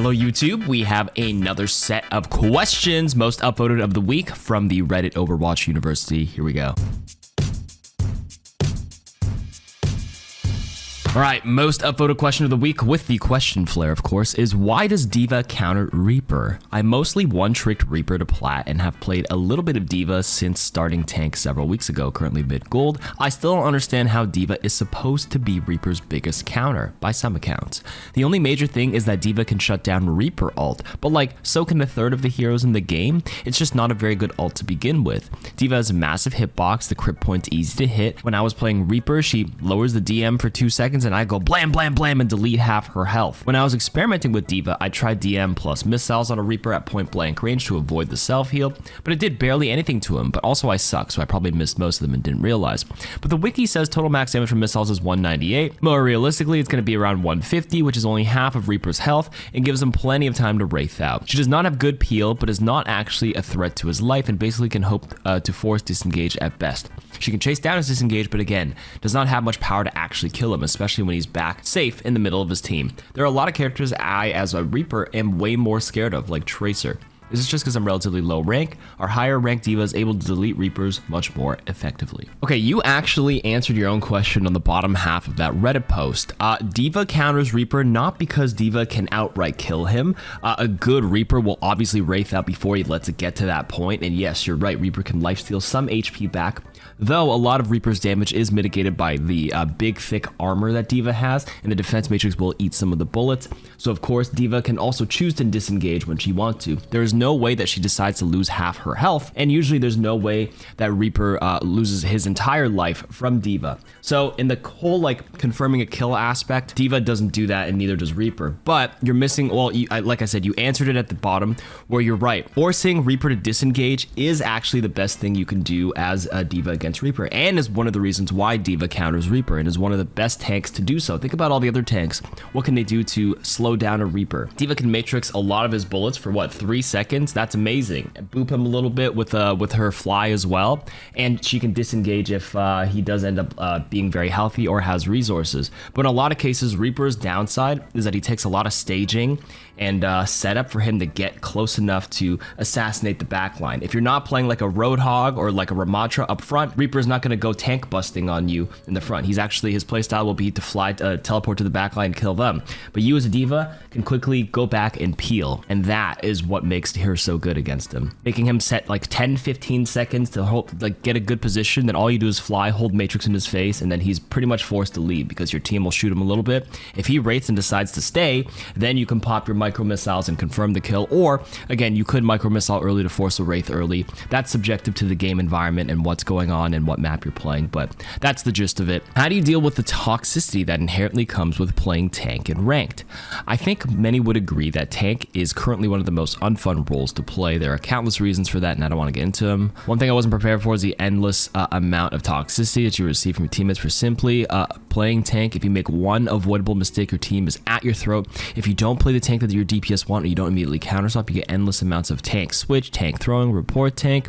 Hello YouTube, we have another set of questions, most upvoted of the week from the Reddit OverwatchUniversity. Here we go. All right, most upvoted question of the week with the question flair, of course, is why does D.Va counter Reaper? I mostly one-tricked Reaper to plat and have played a little bit of D.Va since starting tank several weeks ago, currently mid-gold. I still don't understand how D.Va is supposed to be Reaper's biggest counter, by some accounts. The only major thing is that D.Va can shut down Reaper ult, but like, so can a third of the heroes in the game. It's just not a very good ult to begin with. D.Va has a massive hitbox, the crit point's easy to hit. When I was playing Reaper, she lowers the DM for 2 seconds and I go blam, blam, blam and delete half her health. When I was experimenting with D.Va, I tried DM plus missiles on a Reaper at point blank range to avoid the self-heal, but it did barely anything to him, but also I suck, so I probably missed most of them and didn't realize. But the wiki says total max damage from missiles is 198. More realistically, it's going to be around 150, which is only half of Reaper's health and gives him plenty of time to wraith out. She does not have good peel, but is not actually a threat to his life and basically can hope to force disengage at best. She can chase down his disengage, but again, does not have much power to actually kill him, especially when he's back safe in the middle of his team. There are a lot of characters I, as a Reaper, am way more scared of, like Tracer. This is just because I'm relatively low rank. Our higher ranked D.Va is able to delete Reapers much more effectively. Okay, you actually answered your own question on the bottom half of that Reddit post. D.Va counters Reaper not because D.Va can outright kill him. A good Reaper will obviously wraith out before he lets it get to that point. And yes, you're right, Reaper can lifesteal some HP back, though a lot of Reaper's damage is mitigated by the big thick armor that D.Va has, and the defense matrix will eat some of the bullets. So of course, D.Va can also choose to disengage when she wants to. There is no way that she decides to lose half her health, and usually there's no way that Reaper loses his entire life from D.Va. So in the whole like confirming a kill aspect, D.Va doesn't do that and neither does Reaper. But you're missing, well, like I said, you answered it at the bottom where you're right. Forcing Reaper to disengage is actually the best thing you can do as a D.Va against Reaper, and is one of the reasons why D.Va counters Reaper and is one of the best tanks to do so. Think about all the other tanks. What can they do to slow down a Reaper? D.Va can matrix a lot of his bullets for what, 3 seconds? That's amazing. Boop him a little bit with her fly as well, and she can disengage if he does end up being very healthy or has resources. But in a lot of cases, Reaper's downside is that he takes a lot of staging and setup for him to get close enough to assassinate the backline. If you're not playing like a Roadhog or like a Ramatra up front, Reaper's not going to go tank busting on you in the front. He's actually, his playstyle will be to fly, teleport to the backline and kill them. But you as a D.Va can quickly go back and peel, and that is what makes her so good against him. Making him set like 10-15 seconds to hold, like get a good position, then all you do is fly, hold matrix in his face, and then he's pretty much forced to leave because your team will shoot him a little bit. If he wraiths and decides to stay, then you can pop your micro missiles and confirm the kill, or again, you could micro missile early to force a wraith early. That's subjective to the game environment and what's going on and what map you're playing, but that's the gist of it. How do you deal with the toxicity that inherently comes with playing tank and ranked? I think many would agree that tank is currently one of the most unfun roles to play. There are countless reasons for that, and I don't want to get into them. One thing I wasn't prepared for is the endless amount of toxicity that you receive from your teammates for simply playing tank. If you make one avoidable mistake, your team is at your throat. If you don't play the tank that your DPS want, or you don't immediately counterstop, you get endless amounts of tank switch, tank throwing, report tank.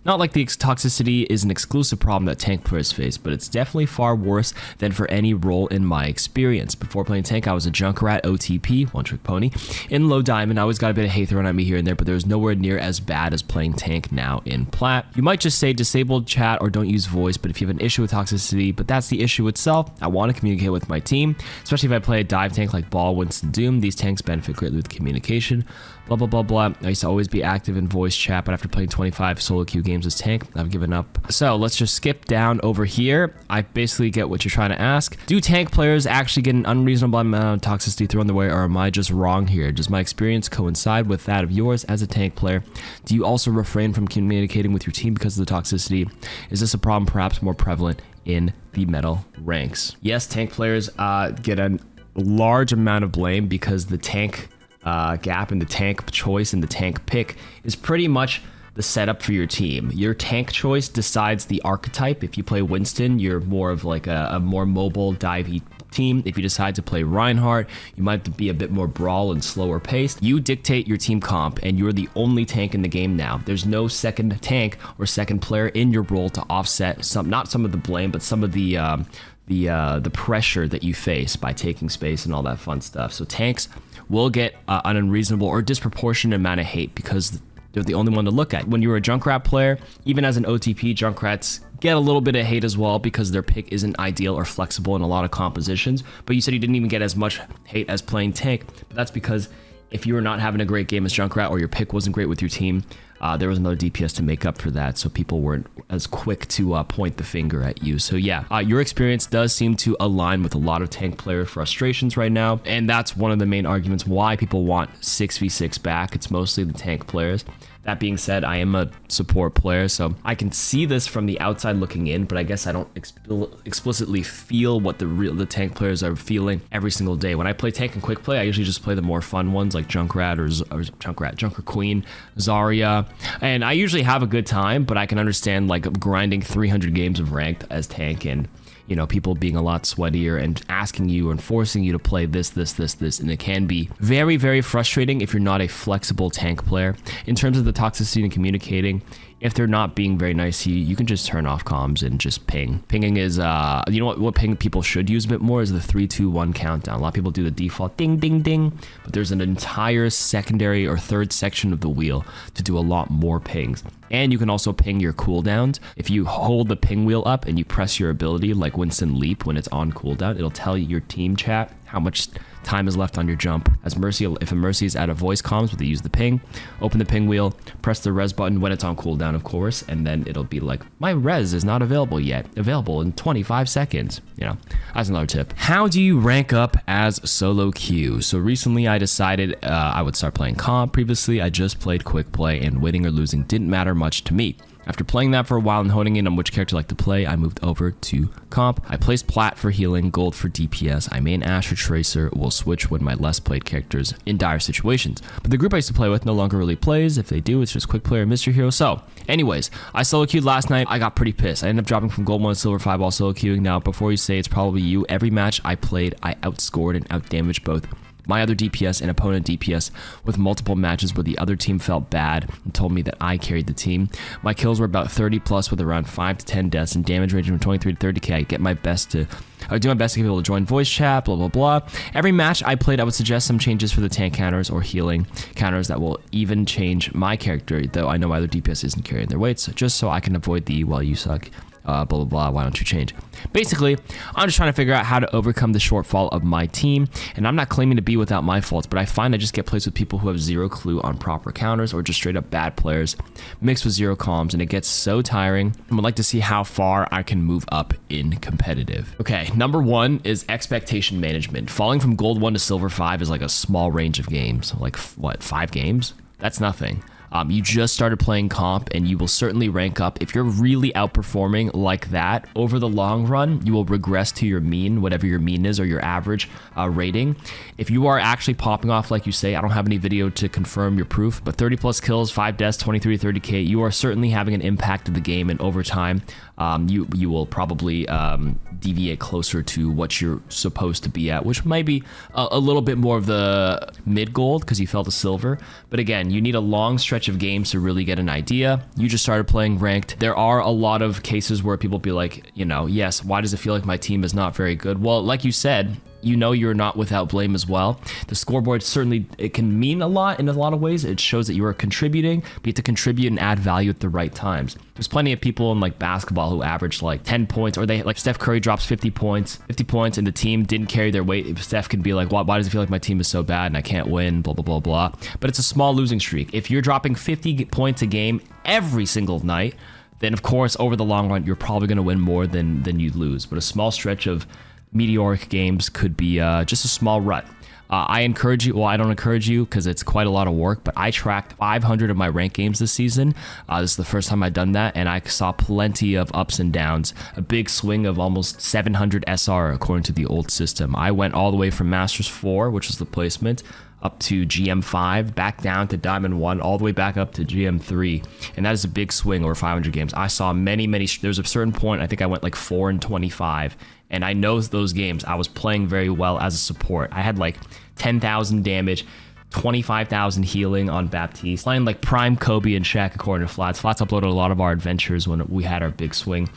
Not like the toxicity is an exclusive problem that tank players face, but it's definitely far worse than for any role in my experience. Before playing tank, I was a Junkrat OTP, one trick pony. In low diamond, I always got a bit of hate thrown at me here and there, but there's nowhere near as bad as playing tank now in plat. You might just say disabled chat or don't use voice, but if you have an issue with toxicity, but that's the issue itself, I want to communicate with my team, especially if I play a dive tank like Ball, Winston, Doom. These tanks benefit greatly with communication. Blah, blah, blah, blah. I used to always be active in voice chat, but after playing 25 solo queue games as tank, I've given up. So let's just skip down over here. I basically get what you're trying to ask. Do tank players actually get an unreasonable amount of toxicity thrown their way, or am I just wrong here? Does my experience coincide with that of yours as a tank player? Do you also refrain from communicating with your team because of the toxicity? Is this a problem perhaps more prevalent in the metal ranks? Yes, tank players get a large amount of blame because the tank gap and the tank choice and the tank pick is pretty much the setup for your team. Your tank choice decides the archetype. If you play Winston, you're more of like a more mobile divey team. If you decide to play Reinhardt, you might be a bit more brawl and slower paced. You dictate your team comp, and you're the only tank in the game now. There's no second tank or second player in your role to offset not some of the blame, but some of the the pressure that you face by taking space and all that fun stuff. So tanks will get an unreasonable or disproportionate amount of hate because they're the only one to look at. When you're a Junkrat player, even as an OTP, Junkrats get a little bit of hate as well because their pick isn't ideal or flexible in a lot of compositions. But you said you didn't even get as much hate as playing tank. But that's because if you were not having a great game as Junkrat or your pick wasn't great with your team, there was another DPS to make up for that, so people weren't as quick to point the finger at you. So yeah, your experience does seem to align with a lot of tank player frustrations right now, and that's one of the main arguments why people want 6v6 back. It's mostly the tank players. That being said, I am a support player, so I can see this from the outside looking in, but I guess I don't explicitly feel what the tank players are feeling every single day. When I play tank and quick play, I usually just play the more fun ones like Junkrat or Junker Queen, Zarya, and I usually have a good time, but I can understand like grinding 300 games of ranked as tank and people being a lot sweatier and asking you and forcing you to play this, and it can be very, very frustrating if you're not a flexible tank player. In terms of the toxicity and communicating, if they're not being very nice to you, you can just turn off comms and just ping. Pinging is, what ping people should use a bit more is the 3, 2, 1 countdown. A lot of people do the default ding, ding, ding, but there's an entire secondary or third section of the wheel to do a lot more pings. And you can also ping your cooldowns. If you hold the ping wheel up and you press your ability, like Winston Leap when it's on cooldown, it'll tell you your team chat how much time is left on your jump. As Mercy, if a Mercy is out of voice comms, but they use the ping, open the ping wheel, press the res button when it's on cooldown, of course, and then it'll be like, my res is not available yet. Available in 25 seconds. That's another tip. How do you rank up as solo queue? So recently I decided I would start playing comp. Previously, I just played quick play, and winning or losing didn't matter much to me. After playing that for a while and honing in on which character I like to play, I moved over to comp. I placed plat for healing, gold for DPS. I main Asher Tracer, will switch when my less played characters in dire situations. But the group I used to play with no longer really plays. If they do, it's just quick player and mystery hero. So anyways, I solo queued last night. I got pretty pissed. I ended up dropping from gold 1 to silver 5 while solo queuing. Now, before you say it's probably you, every match I played, I outscored and outdamaged both my other DPS and opponent DPS with multiple matches where the other team felt bad and told me that I carried the team. My kills were about 30 plus with around 5 to 10 deaths and damage ranging from 23 to 30k. I do my best to get people to join voice chat, blah, blah, blah. Every match I played, I would suggest some changes for the tank counters or healing counters that will even change my character, though I know my other DPS isn't carrying their weights, just so I can avoid the well, you suck. Blah, blah, blah, why don't you change? Basically, I'm just trying to figure out how to overcome the shortfall of my team, and I'm not claiming to be without my faults, but I find I just get placed with people who have zero clue on proper counters or just straight up bad players mixed with zero comms, and it gets so tiring. I would like to see how far I can move up in competitive. Okay, number 1 is expectation management. Falling from gold 1 to silver 5 is like a small range of games. Like, what, 5 games? That's nothing. You just started playing comp and you will certainly rank up. If you're really outperforming like that over the long run, you will regress to your mean, whatever your mean is, or your average rating. If you are actually popping off like you say, I don't have any video to confirm your proof, but 30 plus kills, 5 deaths, 23 to 30k, you are certainly having an impact of the game, and over time you will probably deviate closer to what you're supposed to be at, which might be a little bit more of the mid gold because you fell to silver. But again, you need a long stretch of games to really get an idea. You just started playing ranked. There are a lot of cases where people be like, yes, why does it feel like my team is not very good? Well, like you said, you're not without blame as well. The scoreboard certainly, it can mean a lot in a lot of ways. It shows that you are contributing, but you have to contribute and add value at the right times. There's plenty of people in like basketball who average like 10 points, or they like Steph Curry drops 50 points and the team didn't carry their weight. Steph can be like, why does it feel like my team is so bad and I can't win, blah, blah, blah, blah. But it's a small losing streak. If you're dropping 50 points a game every single night, then of course, over the long run, you're probably going to win more than you lose. But a small stretch of meteoric games could be just a small rut. I encourage you, well, I don't encourage you because it's quite a lot of work, but I tracked 500 of my ranked games this season. This is the first time I've done that, and I saw plenty of ups and downs. A big swing of almost 700 SR according to the old system. I went all the way from Masters 4, which was the placement, up to GM5, back down to Diamond 1, all the way back up to GM3. And that is a big swing over 500 games. I saw many, there's a certain point, I think I went like 4 and 25. And I know those games, I was playing very well as a support. I had like 10,000 damage, 25,000 healing on Baptiste, playing like prime Kobe and Shaq according to Flats. Flats uploaded a lot of our adventures when we had our big swing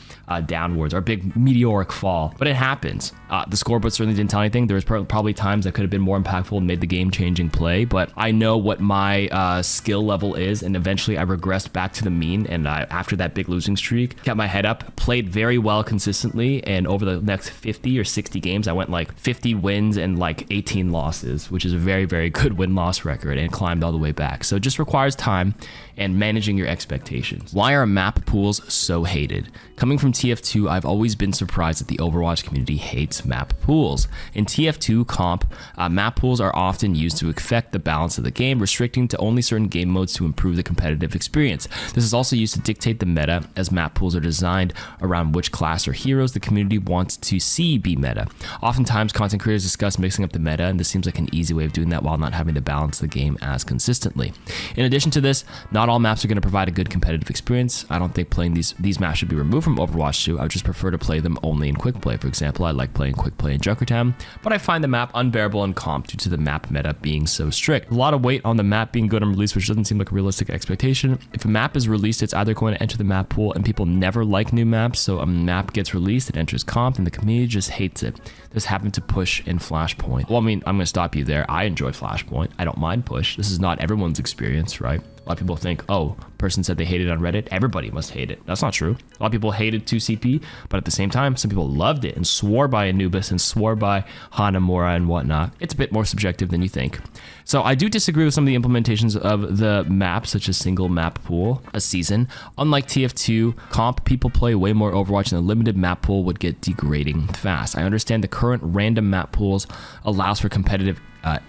downwards, our big meteoric fall. But it happens. The scoreboard certainly didn't tell anything. There was probably times that could have been more impactful and made the game-changing play, but I know what my skill level is, and eventually I regressed back to the mean, and after that big losing streak, kept my head up, played very well consistently, and over the next 50 or 60 games, I went like 50 wins and like 18 losses, which is a very, very good win-loss record, and climbed all the way back. So it just requires time and managing your expectations. Why are map pools so hated? Coming from TF2, I've always been surprised that the Overwatch community hates map pools. In TF2 comp, map pools are often used to affect the balance of the game, restricting to only certain game modes to improve the competitive experience. This is also used to dictate the meta, as map pools are designed around which class or heroes the community wants to see be meta. Oftentimes, content creators discuss mixing up the meta, and this seems like an easy way of doing that while not having to balance the game as consistently. In addition to this, not all maps are going to provide a good competitive experience. I don't think playing these maps should be removed from Overwatch 2. I would just prefer to play them only in quick play. For example, I like playing quick play in Junkertown, but I find the map unbearable in comp due to the map meta being so strict. A lot of weight on the map being good on release, which doesn't seem like a realistic expectation. If a map is released, it's either going to enter the map pool, and people never like new maps, so a map gets released, it enters comp, and the community just hates it. This happened to Push in Flashpoint. Well, I mean, I'm going to stop you there. I enjoy Flashpoint. I don't mind Push. This is not everyone's experience, right? A lot of people think, oh, person said they hated it on Reddit, everybody must hate it. That's not true. A lot of people hated 2CP, but at the same time, some people loved it and swore by Anubis and swore by Hanamura and whatnot. It's a bit more subjective than you think. So I do disagree with some of the implementations of the map, such as single map pool a season. Unlike TF2 comp, people play way more Overwatch, and the limited map pool would get degrading fast. I understand the current random map pools allows for competitive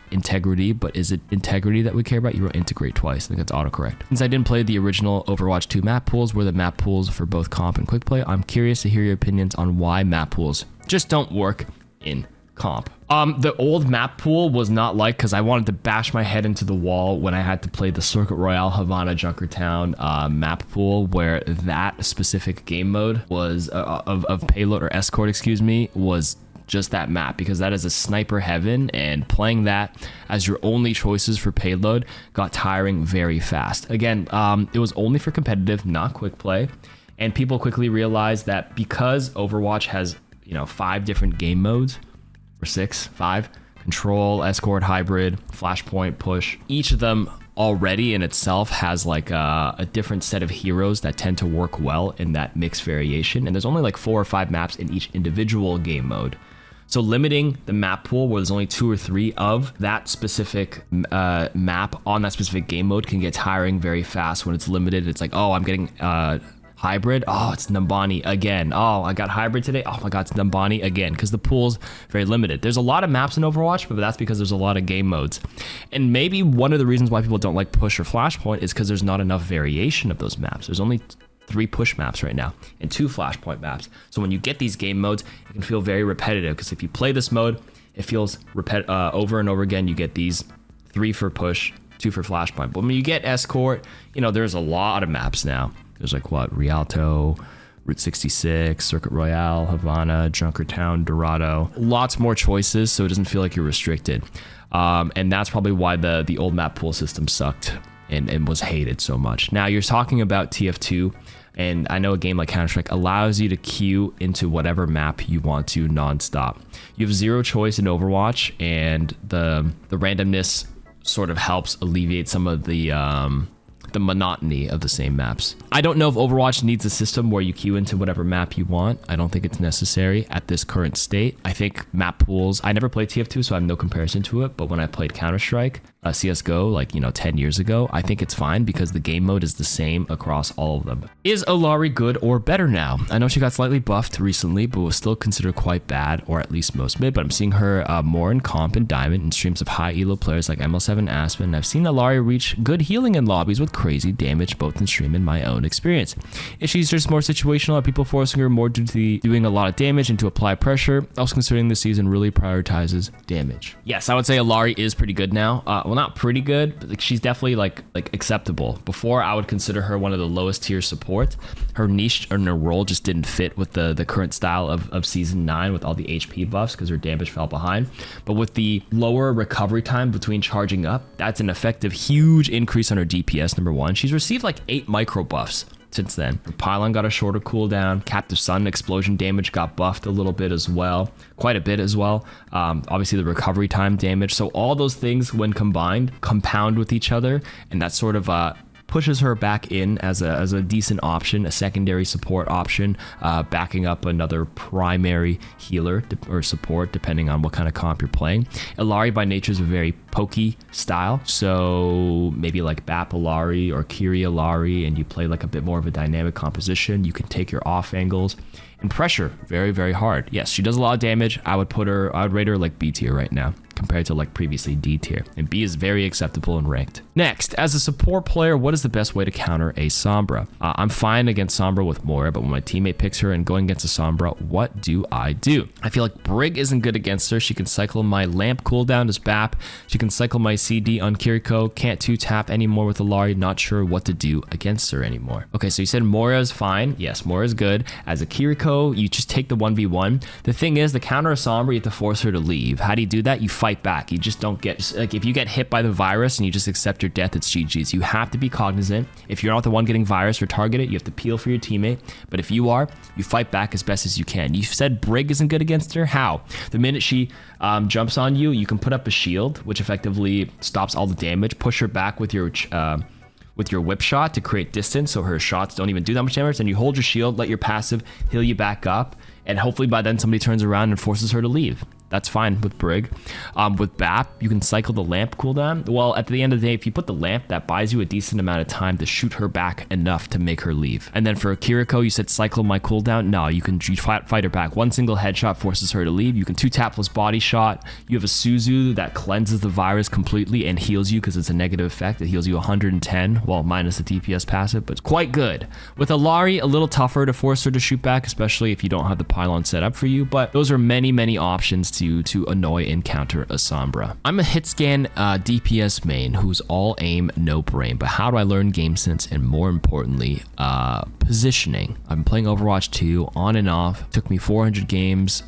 integrity, but is it integrity that we care about? You wrote integrate twice. I think that's autocorrect. Since I didn't play the original Overwatch 2 map pools, were the map pools for both comp and quick play, I'm curious to hear your opinions on why map pools just don't work in comp. The old map pool was not like, because I wanted to bash my head into the wall when I had to play the Circuit Royale Havana Junkertown map pool, where that specific game mode was of payload or escort, excuse me, was just that map, because that is a sniper heaven, and playing that as your only choices for payload got tiring very fast. Again, it was only for competitive, not quick play, and people quickly realized that because Overwatch has 5 different game modes, or 5, control, escort, hybrid, flashpoint, push, each of them already in itself has like a different set of heroes that tend to work well in that mixed variation, and there's only like 4 or 5 maps in each individual game mode. So limiting the map pool where there's only 2 or 3 of that specific map on that specific game mode can get tiring very fast when it's limited. It's like, oh, I'm getting hybrid. Oh, it's Numbani again. Oh, I got hybrid today. Oh my God, it's Numbani again, because the pool's very limited. There's a lot of maps in Overwatch, but that's because there's a lot of game modes. And maybe one of the reasons why people don't like Push or Flashpoint is because there's not enough variation of those maps. There's only 3 push maps right now and 2 flashpoint maps. So when you get these game modes, it can feel very repetitive, because if you play this mode, it feels over and over again. You get these 3 for push, 2 for flashpoint. But when you get escort, there's a lot of maps now. There's like Rialto, Route 66, Circuit Royale, Havana, Junkertown, Dorado. Lots more choices, so it doesn't feel like you're restricted. And that's probably why the old map pool system sucked and was hated so much. Now you're talking about TF2, and I know a game like Counter-Strike allows you to queue into whatever map you want to nonstop. You have 0 choice in Overwatch, and the randomness sort of helps alleviate some of the monotony of the same maps. I don't know if Overwatch needs a system where you queue into whatever map you want. I don't think it's necessary at this current state. I think map pools, I never played TF2, so I have no comparison to it, but when I played Counter-Strike, CSGO, like, 10 years ago, I think it's fine because the game mode is the same across all of them. Is Illari good or better now? I know she got slightly buffed recently, but was still considered quite bad, or at least most mid, but I'm seeing her more in comp and diamond in streams of high elo players like ML7 Aspen, and I've seen Illari reach good healing in lobbies with crazy damage both in stream and my own experience. If she's just more situational, are people forcing her more due to doing a lot of damage and to apply pressure? Also considering this season really prioritizes damage. Yes, I would say Illari is pretty good now. well, not pretty good, but like she's definitely like acceptable. Before, I would consider her one of the lowest tier support. Her niche and her role just didn't fit with the current style of season 9 with all the HP buffs because her damage fell behind. But with the lower recovery time between charging up, that's an effective huge increase on her DPS. Number 1, she's received like 8 micro buffs since then. Her pylon got a shorter cooldown. Captive Sun explosion damage got buffed a little bit as well, quite a bit as well. Obviously the recovery time damage. So all those things when combined compound with each other, and that sort of pushes her back in as a decent option, a secondary support option, backing up another primary healer or support, depending on what kind of comp you're playing. Illari by nature is a very pokey style, so maybe like BAP Illari or Kiri Illari, and you play like a bit more of a dynamic composition. You can take your off angles and pressure very, very hard. Yes, she does a lot of damage. I would rate her like B tier right now, compared to like previously D tier, and B is very acceptable and ranked. Next, as a support player, what is the best way to counter a Sombra? I'm fine against Sombra with Moira, but when my teammate picks her and going against a Sombra, what do? I feel like Brig isn't good against her. She can cycle my lamp cooldown as BAP. She can cycle my CD on KarQ. Can't 2-tap anymore with Illari. Not sure what to do against her anymore. Okay, so you said Moira is fine. Yes, Moira is good. As a KarQ, you just take the 1v1. The thing is, the counter a Sombra, you have to force her to leave. How do you do that? You fight back. You just don't get, like, if you get hit by the virus and you just accept your death, it's GG's. You have to be cognizant. If you're not the one getting virus or targeted, you have to peel for your teammate. But if you are, you fight back as best as you can. You said Brig isn't good against her. How? The minute she jumps on you, you can put up a shield, which effectively stops all the damage. Push her back with your whip shot to create distance, so her shots don't even do that much damage. Then you hold your shield, let your passive heal you back up, and hopefully by then somebody turns around and forces her to leave. That's fine with Brig. With BAP, you can cycle the lamp cooldown. Well, at the end of the day, if you put the lamp, that buys you a decent amount of time to shoot her back enough to make her leave. And then for KarQ, you said cycle my cooldown. No, you fight her back. One single headshot forces her to leave. You can 2-tap plus body shot. You have a Suzu that cleanses the virus completely and heals you because it's a negative effect. It heals you 110, well, minus the DPS passive, but it's quite good. With Illari, a little tougher to force her to shoot back, especially if you don't have the pylon set up for you, but those are many, many options to annoy and counter a Sombra. I'm a hit scan DPS main who's all aim, no brain, but how do I learn game sense and more importantly, positioning? I'm playing Overwatch 2 on and off. Took me 400 games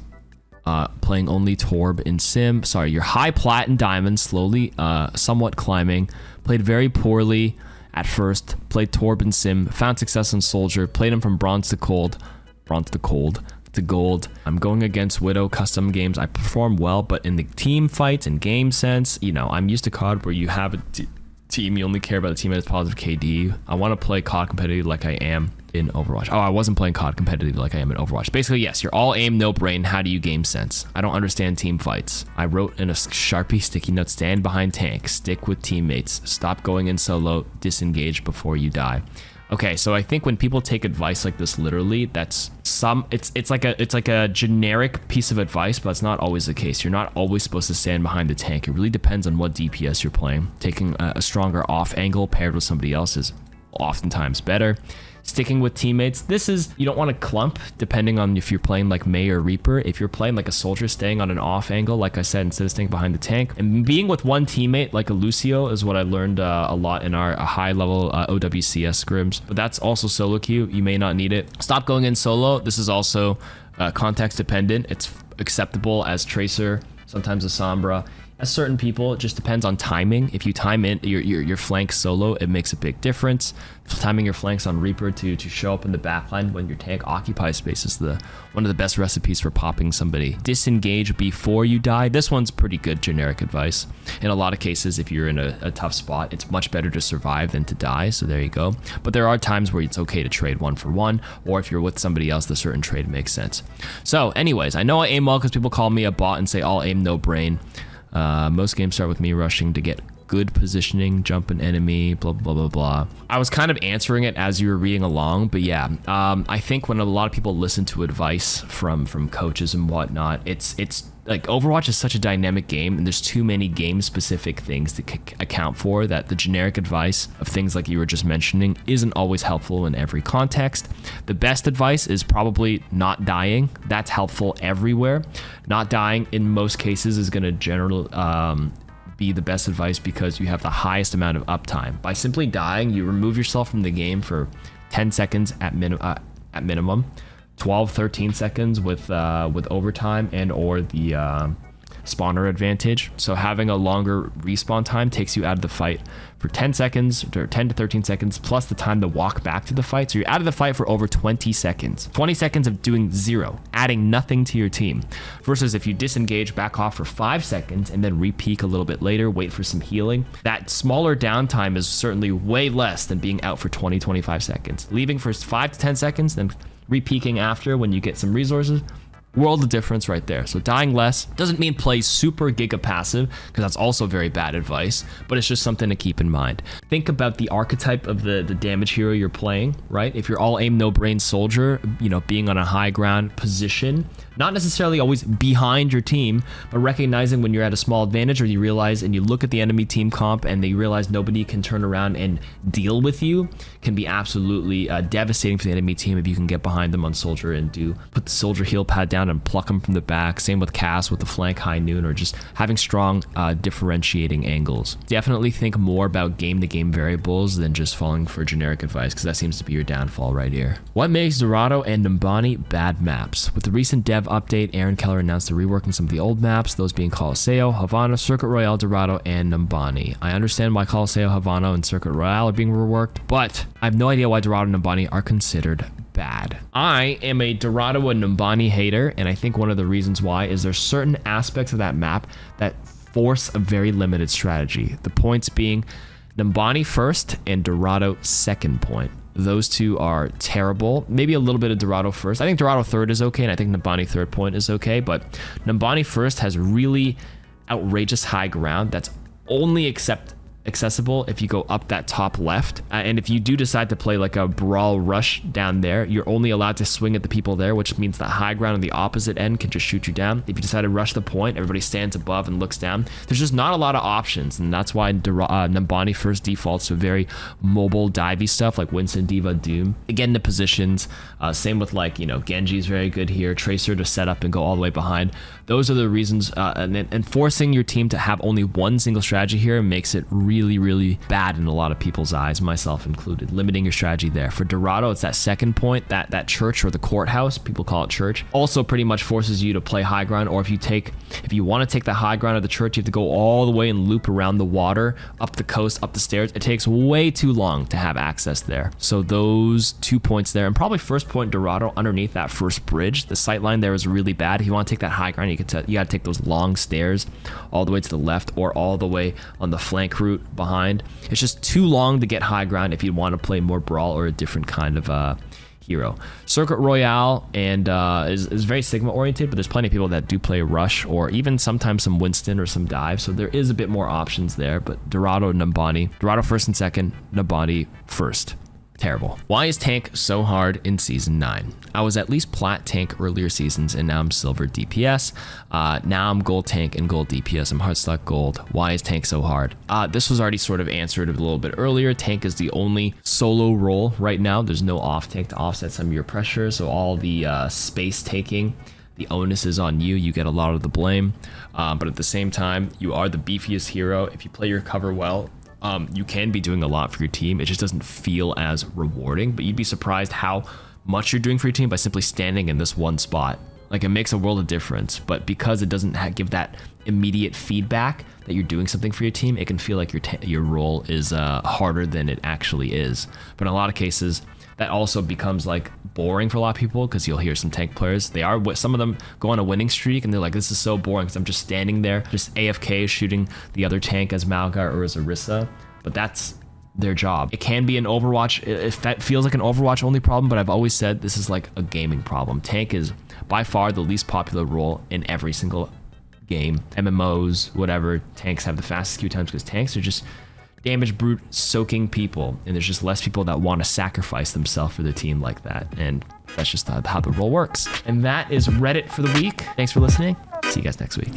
playing only Torb in Sim. Sorry, you're high plat and diamond, slowly somewhat climbing. Played very poorly at first. Played Torb in Sim, found success in Soldier, played him from bronze to gold. I'm going against Widow custom games. I perform well, but in the team fights and game sense, you know, I'm used to COD where you have a team, you only care about the team that has positive KD. I want to play COD competitive like I am in Overwatch. Oh, I wasn't playing COD competitive like I am in Overwatch. Basically, yes, you're all aim, no brain. How do you game sense? I don't understand team fights. I wrote in a Sharpie sticky note, stand behind tank, stick with teammates, stop going in solo, disengage before you die. Okay, so I think when people take advice like this literally, it's like a generic piece of advice, but it's not always the case. You're not always supposed to stand behind the tank. It really depends on what DPS you're playing. Taking a stronger off angle paired with somebody else is oftentimes better. Sticking with teammates, you don't want to clump depending on if you're playing like Mei or Reaper. If you're playing like a soldier, staying on an off angle, like I said, instead of staying behind the tank. And being with one teammate like a Lucio is what I learned a lot in our high level OWCS scrims. But that's also solo queue. You may not need it. Stop going in solo. This is also context dependent. It's acceptable as Tracer, sometimes a Sombra. As certain people, it just depends on timing. If you time in your flank solo, it makes a big difference. Timing your flanks on Reaper to show up in the backline when your tank occupies space is one of the best recipes for popping somebody. Disengage before you die. This one's pretty good generic advice. In a lot of cases, if you're in a tough spot, it's much better to survive than to die, so there you go. But there are times where it's okay to trade 1-for-1, or if you're with somebody else, the certain trade makes sense. So anyways, I know I aim well because people call me a bot and say all aim, no brain. Most games start with me rushing to get good positioning, jump an enemy, blah, blah, blah, blah. I was kind of answering it as you were reading along, but yeah, I think when a lot of people listen to advice from coaches and whatnot, it's like Overwatch is such a dynamic game and there's too many game specific things to account for that the generic advice of things like you were just mentioning isn't always helpful in every context. The best advice is probably not dying. That's helpful everywhere. Not dying in most cases is going to be the best advice because you have the highest amount of uptime. By simply dying, you remove yourself from the game for 10 seconds at minimum, 12, 13 seconds with overtime and or the spawner advantage. So having a longer respawn time takes you out of the fight for 10 seconds, or 10 to 13 seconds, plus the time to walk back to the fight. So you're out of the fight for over 20 seconds. 20 seconds of doing zero, adding nothing to your team. Versus if you disengage, back off for 5 seconds, and then re-peek a little bit later, wait for some healing. That smaller downtime is certainly way less than being out for 20, 25 seconds. Leaving for 5 to 10 seconds, then re-peeking after when you get some resources. World of difference right there. So dying less doesn't mean play super giga passive, because that's also very bad advice, but it's just something to keep in mind. Think about the archetype of the damage hero you're playing, right? If you're all aim no brain soldier, you know, being on a high ground position, not necessarily always behind your team, but recognizing when you're at a small advantage, or you realize and you look at the enemy team comp and they realize nobody can turn around and deal with you, can be absolutely devastating for the enemy team if you can get behind them on soldier and put the soldier heal pad down and pluck them from the back. Same with Cass with the flank high noon, or just having strong differentiating angles. Definitely think more about game-to-game variables than just falling for generic advice, because that seems to be your downfall right here. What makes Dorado and Numbani bad maps? With the recent dev update, Aaron Keller announced they're reworking some of the old maps, those being Colosseo, Havana, Circuit Royale, Dorado, and Numbani. I understand why Colosseo, Havana, and Circuit Royale are being reworked, but I have no idea why Dorado and Numbani are considered bad. I am a Dorado and Numbani hater, and I think one of the reasons why is there's certain aspects of that map that force a very limited strategy. The points being Numbani first and Dorado second point. Those two are terrible. Maybe a little bit of Dorado first. I think Dorado third is okay, and I think Numbani third point is okay, but Numbani first has really outrageous high ground that's only accessible if you go up that top left, and if you do decide to play like a brawl rush down there, you're only allowed to swing at the people there, which means the high ground on the opposite end can just shoot you down. If you decide to rush the point, everybody stands above and looks down. There's just not a lot of options, and that's why Numbani first defaults to very mobile divey stuff like Winston, D.Va, Doom. Again, the positions, same with like, you know, Genji's very good here, Tracer to set up and go all the way behind. Those are the reasons, and forcing your team to have only one single strategy here makes it really bad in a lot of people's eyes, myself included. Limiting your strategy there. For Dorado, it's that second point, that church or the courthouse, people call it church, also pretty much forces you to play high ground, or if you want to take the high ground of the church, you have to go all the way and loop around the water, up the coast, up the stairs. It takes way too long to have access there. So those 2 points there, and probably first point Dorado underneath that first bridge. The sight line there is really bad. If you want to take that high ground, you got to take those long stairs all the way to the left or all the way on the flank route behind. It's just too long to get high ground if you want to play more brawl or a different kind of hero. Circuit Royale and is very Sigma oriented, but there's plenty of people that do play Rush or even sometimes some Winston or some Dive, so there is a bit more options there. But Dorado and Numbani, Dorado first and second, Numbani first. Terrible. Why is tank so hard in season 9? I was at least plat tank earlier seasons, and now I'm silver DPS. Now I'm gold tank and gold DPS. I'm hard slot gold. Why is tank so hard? This was already sort of answered a little bit earlier. Tank is the only solo role right now. There's no off tank to offset some of your pressure, so all the space taking, the onus is on you. You get a lot of the blame, but at the same time, you are the beefiest hero. If you play your cover well, you can be doing a lot for your team. It just doesn't feel as rewarding, but you'd be surprised how much you're doing for your team by simply standing in this one spot. Like, it makes a world of difference, but because it doesn't give that immediate feedback that you're doing something for your team, it can feel like your role is harder than it actually is. But in a lot of cases, that also becomes like boring for a lot of people, because you'll hear some tank players, some of them go on a winning streak and they're like, this is so boring because I'm just standing there, just AFK shooting the other tank as Malgar or as Orisa. But that's their job. It can be an Overwatch, it feels like an Overwatch only problem, but I've always said this is like a gaming problem. Tank is by far the least popular role in every single game. MMOs, whatever, tanks have the fastest queue times because tanks are just damage brute soaking people, and there's just less people that want to sacrifice themselves for the team like that, and that's just how the role works. And that is Reddit for the week. Thanks for listening. See you guys next week.